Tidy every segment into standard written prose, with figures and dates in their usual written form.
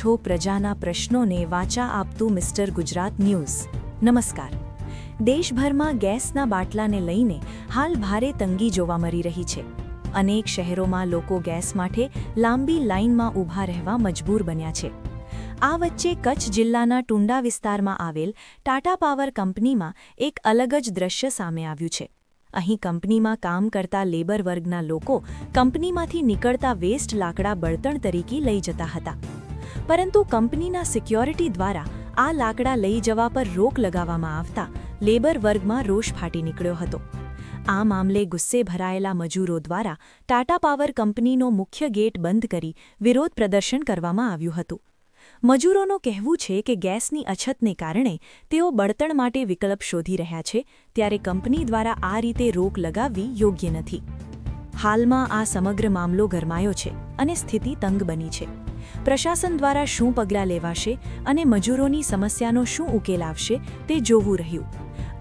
છો પ્રજાના પ્રશ્નોને વાચા આપતું મિસ્ટર ગુજરાત ન્યૂઝ। નમસ્કાર। દેશભરમાં ગેસના બાટલાને લઈને હાલ ભારે તંગી જોવા મળી રહી છે। અનેક શહેરોમાં લોકો ગેસ માટે લાંબી લાઇનમાં ઊભા રહેવા મજબૂર બન્યા છે। આ વચ્ચે કચ્છ જિલ્લાના ટુંડા વિસ્તારમાં આવેલ ટાટા પાવર કંપનીમાં એક અલગ જ દ્રશ્ય સામે આવ્યું છે। અહીં કંપનીમાં કામ કરતા લેબર વર્ગના લોકો કંપનીમાંથી નીકળતા વેસ્ટ લાકડા બળતણ તરીકે લઈ જતા હતા, પરંતુ કંપનીના સિક્યોરિટી દ્વારા આ લાકડા લઈ જવા પર રોક લગાવવામાં આવતા લેબર વર્ગમાં રોષ ફાટી નીકળ્યો હતો। આ મામલે ગુસ્સે ભરાયેલા મજૂરો દ્વારા ટાટા પાવર કંપનીનો મુખ્ય ગેટ બંધ કરી વિરોધ પ્રદર્શન કરવામાં આવ્યું હતું। મજૂરોનું કહેવું છે કે ગેસની અછતને કારણે તેઓ બળતણ માટે વિકલ્પ શોધી રહ્યા છે, ત્યારે કંપની દ્વારા આ રીતે રોક લગાવવી યોગ્ય નથી। હાલમાં આ સમગ્ર મામલો ગરમાયો છે અને સ્થિતિ તંગ બની છે। પ્રશાસન દ્વારા શું પગલાં લેવાશે અને મજૂરોની સમસ્યાનો શું ઉકેલ આવશે તે જોવું રહ્યું।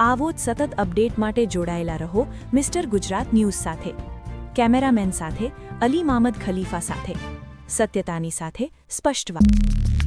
આવો જ સતત અપડેટ માટે જોડાયેલા રહો મિસ્ટર ગુજરાત ન્યૂઝ સાથે। કેમેરામેન સાથે અલી મામદ ખલીફા સાથે, સત્યતાની સાથે સ્પષ્ટ વાત।